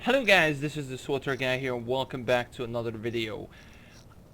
Hello guys, this is the SWTOR guy here and welcome back to another video.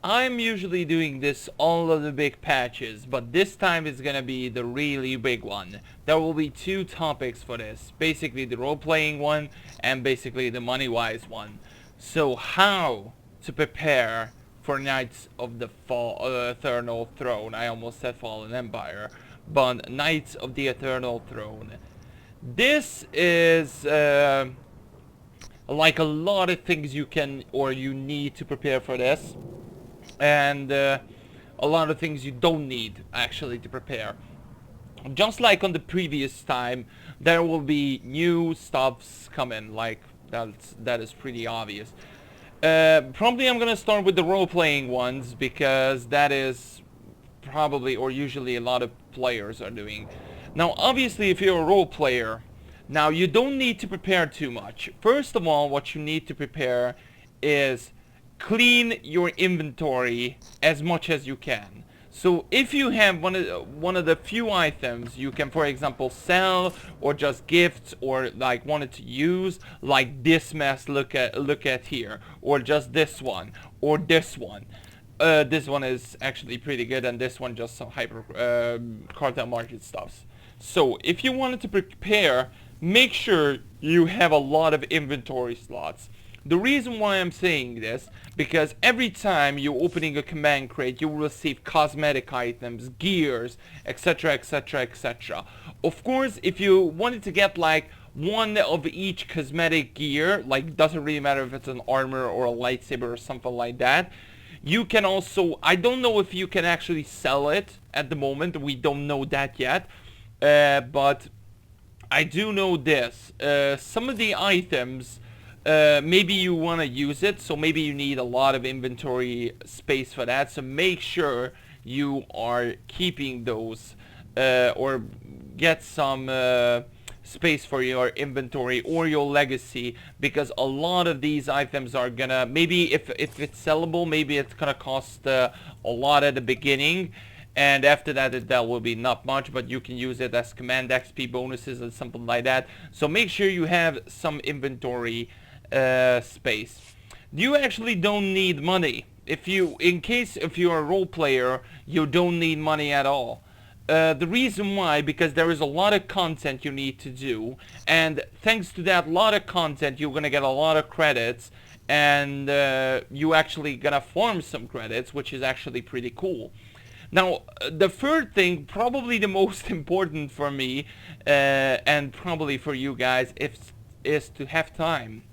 I'm usually doing this all of the big patches, but this time it's gonna be the really big one. There will be two topics for this, basically the role-playing one and basically the money-wise one. So how to prepare for Knights of the Eternal Throne. I almost said Fallen Empire, but Knights of the Eternal Throne. This is like a lot of things you can or you need to prepare for this, and a lot of things you don't need actually to prepare. Just like on the previous time, there will be new stuffs coming, like that is pretty obvious. Probably I'm gonna start with the role-playing ones because that is probably or usually a lot of players are doing. Now obviously if you're a role player, now you don't need to prepare too much. First of all, what you need to prepare is clean your inventory as much as you can. So if you have one of the few items you can, for example, sell or just gifts or like wanted to use, like this mess, look at here, or just this one or this one. This one is actually pretty good, and this one just some hyper cartel market stuffs. So if you wanted to prepare, make sure you have a lot of inventory slots. The reason why I'm saying this, because every time you're opening a command crate, you will receive cosmetic items, gears, etc, etc, etc. Of course, if you wanted to get like one of each cosmetic gear, like doesn't really matter if it's an armor or a lightsaber or something like that, you can also, I don't know if you can actually sell it at the moment, we don't know that yet, but I do know this, some of the items, maybe you want to use it, so maybe you need a lot of inventory space for that, so make sure you are keeping those, or get some space for your inventory or your legacy, because a lot of these items are gonna, maybe if it's sellable, maybe it's gonna cost a lot at the beginning, and after that that will be not much, but you can use it as command XP bonuses and something like that. So make sure you have some inventory space. You actually don't need money. If you're a role player, you don't need money at all. The reason why, because there is a lot of content you need to do, and thanks to that lot of content you're gonna get a lot of credits, and you actually gonna farm some credits, which is actually pretty cool. Now, the third thing, probably the most important for me, and probably for you guys, is to have time.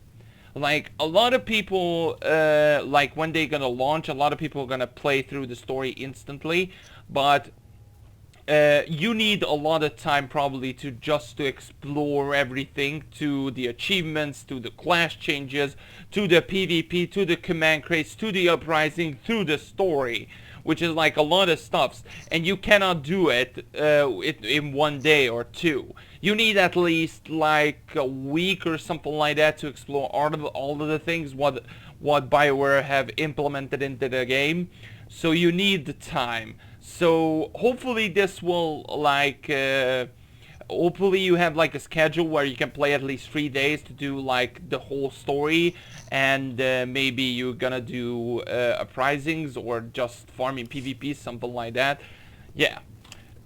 Like, a lot of people, like when they're gonna launch, a lot of people are gonna play through the story instantly, but you need a lot of time probably to explore everything, to the achievements, to the class changes, to the PvP, to the command crates, to the uprising, through the story, which is like a lot of stuffs, and you cannot do it in one day or two. You need at least like a week or something like that to explore all of the things what BioWare have implemented into the game. So you need the time. So hopefully this will like hopefully you have like a schedule where you can play at least 3 days to do like the whole story, and maybe you're gonna do uprisings or just farming PvP, something like that. Yeah.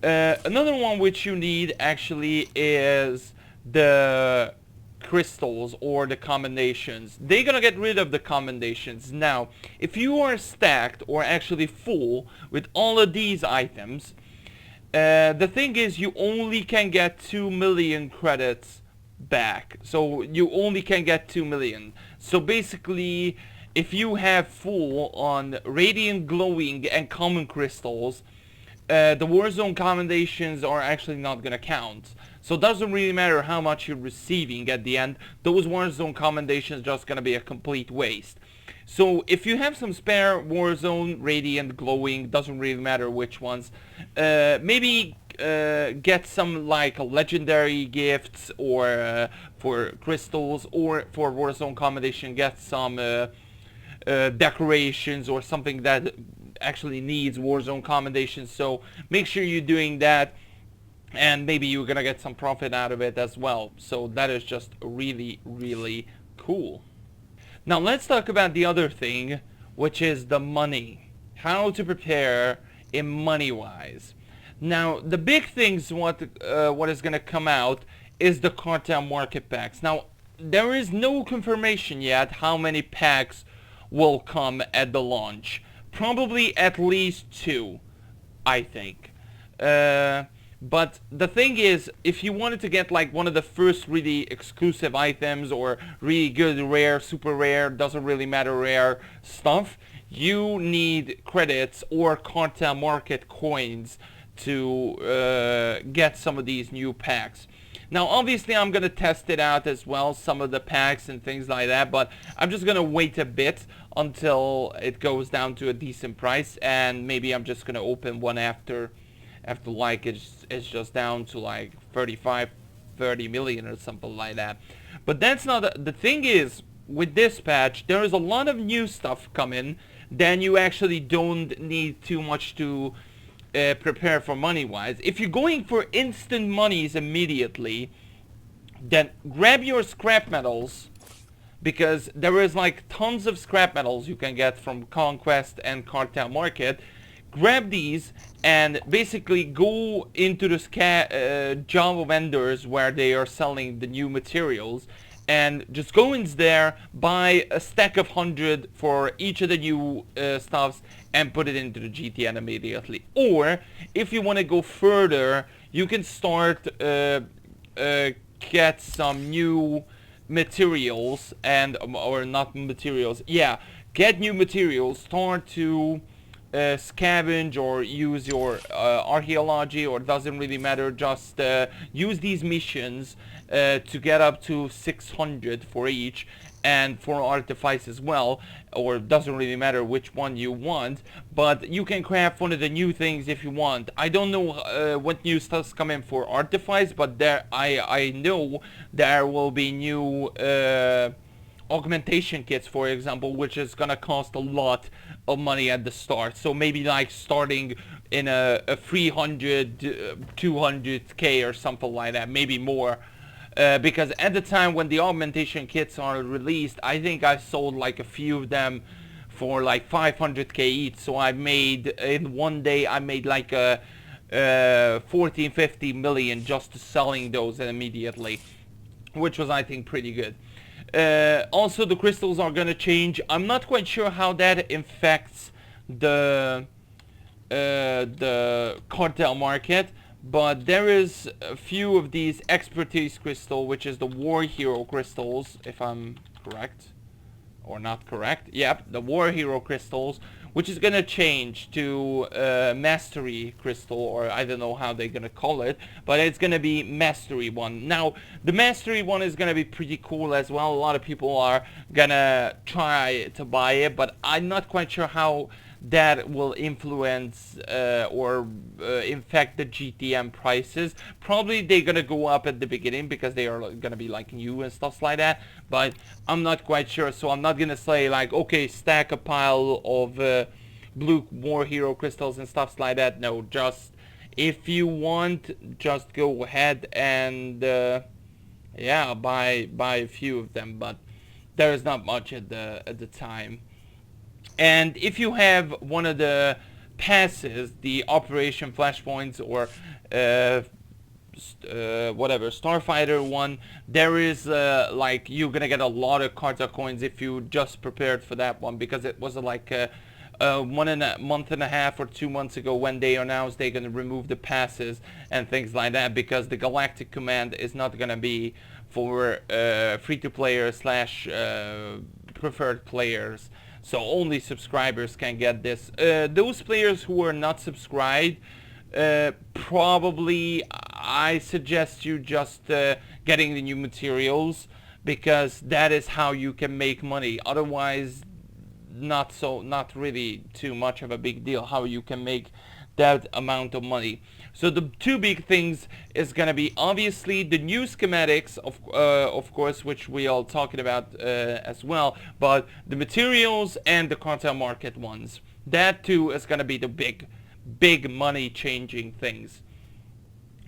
Another one which you need actually is the crystals or the commendations. They're gonna get rid of the commendations. Now, if you are stacked or actually full with all of these items, the thing is you only can get 2 million credits back. So you only can get 2 million. So basically, if you have full on radiant glowing and common crystals, the Warzone commendations are actually not gonna count. So it doesn't really matter how much you're receiving at the end. Those Warzone commendations just gonna be a complete waste. So if you have some spare Warzone, Radiant, Glowing, doesn't really matter which ones, maybe get some like legendary gifts, or for crystals, or for Warzone commendation get some decorations or something that actually needs Warzone commendations. So make sure you're doing that, and maybe you're gonna get some profit out of it as well. So that is just really, really Cool. Now let's talk about the other thing, which is the money. How to prepare in money-wise. Now the big things what is gonna come out is the cartel market packs. Now there is no confirmation yet how many packs will come at the launch. Probably at least 2, I think. But the thing is, if you wanted to get like one of the first really exclusive items or really good rare, super rare, doesn't really matter rare stuff, you need credits or cartel market coins to get some of these new packs. Now obviously I'm gonna test it out as well, some of the packs and things like that, but I'm just gonna wait a bit until it goes down to a decent price, and maybe I'm just gonna open one after like it's just down to like 30 million or something like that. But that's not the thing. Is with this patch there is a lot of new stuff coming, then you actually don't need too much to prepare for money wise. If you're going for instant monies immediately, then grab your scrap metals, because there is like tons of scrap metals you can get from Conquest and Cartel Market. Grab these and basically go into the Java vendors where they are selling the new materials, and just go in there, buy a stack of 100 for each of the new stuffs and put it into the GTN immediately. Or if you want to go further, you can start get some new materials and or not materials, yeah, get new materials, start to scavenge or use your archaeology, or doesn't really matter, just use these missions to get up to 600 for each, and for artifice as well, or doesn't really matter which one you want, but you can craft one of the new things if you want. I don't know what new stuff's coming for artifice, but there I know there will be new augmentation kits, for example, which is gonna cost a lot of money at the start. So maybe like starting in a 300 200k or something like that, maybe more. Because at the time when the augmentation kits are released, I think I sold like a few of them for like 500k each. So I made, in one day, I made like a 14-15 million just selling those immediately, which was, I think, pretty good. Also, the crystals are gonna change. I'm not quite sure how that affects the cartel market, but there is a few of these expertise crystal, which is the war hero crystals, if I'm correct or not correct. Yep, the war hero crystals, which is gonna change to mastery crystal, or I don't know how they're gonna call it, but it's gonna be mastery one. Now the mastery one is gonna be pretty cool as well. A lot of people are gonna try to buy it, but I'm not quite sure how that will influence or affect the GTM prices. Probably they're gonna go up at the beginning because they are gonna be like new and stuff like that, but I'm not quite sure, so I'm not gonna say like, okay, stack a pile of blue war hero crystals and stuff like that. No, just if you want, just go ahead and yeah, buy a few of them, but there is not much at the time. And if you have one of the passes, the Operation Flashpoints or whatever, Starfighter one, there is like, you're gonna get a lot of carta coins if you just prepared for that one, because it was like 1 month and a half or 2 months ago when they announced they're gonna remove the passes and things like that, because the Galactic Command is not gonna be for free-to-player slash preferred players. So only subscribers can get this. Those players who are not subscribed, probably I suggest you just getting the new materials, because that is how you can make money. Otherwise, not really too much of a big deal how you can make that amount of money. So the two big things is gonna be obviously the new schematics, of course, which we all talking about as well, but the materials and the cartel market ones. That too is gonna be the big money changing things.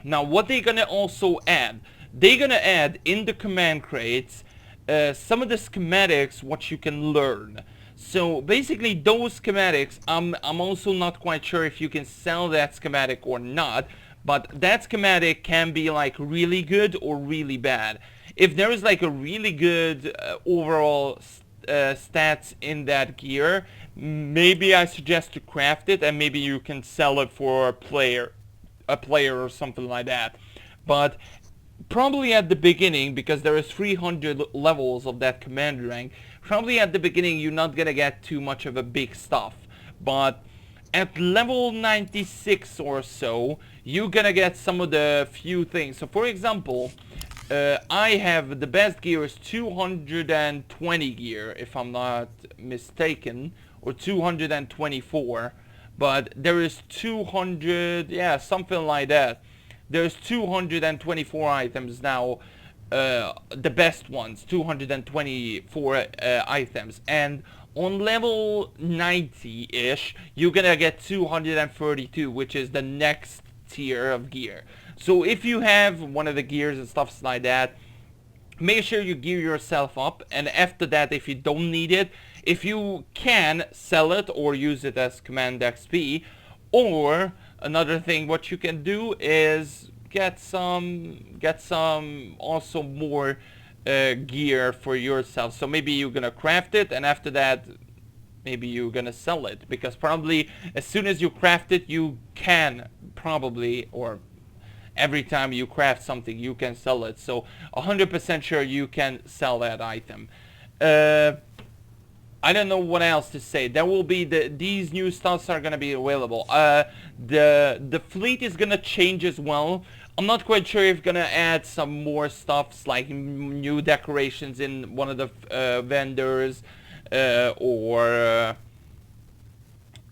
Now what they're gonna also add, they're gonna add in the command crates some of the schematics what you can learn. So basically those schematics, I'm also not quite sure if you can sell that schematic or not, but that schematic can be like really good or really bad. If there is like a really good overall stats in that gear, maybe I suggest to craft it, and maybe you can sell it for a player or something like that. But probably at the beginning, because there is 300 levels of that commander rank, probably at the beginning you're not gonna get too much of a big stuff. But at level 96 or so, you're gonna get some of the few things. So for example, I have the best gear is 220 gear, if I'm not mistaken, or 224. But there is 200, yeah, something like that. There's 224 items now, the best ones, 224 items, and on level 90-ish, you're gonna get 232, which is the next tier of gear. So if you have one of the gears and stuff like that, make sure you gear yourself up, and after that, if you don't need it, if you can, sell it or use it as command XP, or another thing what you can do is get some also more gear for yourself. So maybe you're gonna craft it, and after that maybe you're gonna sell it, because probably as soon as you craft it you can probably, or every time you craft something you can sell it. So 100% sure you can sell that item. I don't know what else to say. There will be these new stuffs are gonna be available. The fleet is gonna change as well. I'm not quite sure if gonna add some more stuffs like new decorations in one of the vendors, or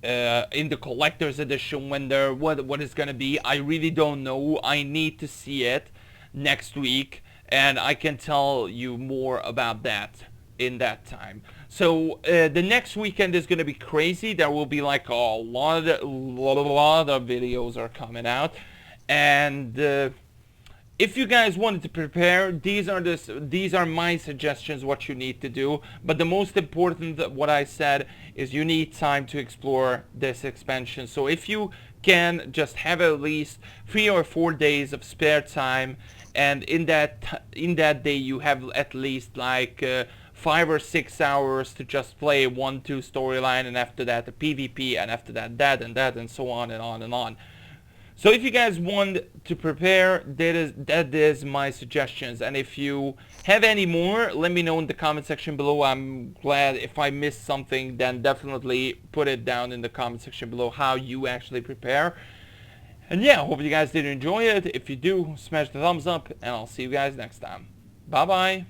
in the collector's edition vendor. What is gonna be? I really don't know. I need to see it next week, and I can tell you more about that in that time. So the next weekend is gonna be crazy. There will be like a lot of videos are coming out, and if you guys wanted to prepare, these are my suggestions what you need to do. But the most important, what I said, is you need time to explore this expansion. So if you can just have at least 3 or 4 days of spare time, and in that day you have at least like 5 or 6 hours to just play 1-2 storyline, and after that the PvP, and after that and so on and on and on. So if you guys want to prepare, that is my suggestions. And if you have any more, let me know in the comment section below. I'm glad. If I missed something, then definitely put it down in the comment section below how you actually prepare. And yeah, hope you guys did enjoy it. If you do, smash the thumbs up, and I'll see you guys next time. Bye bye.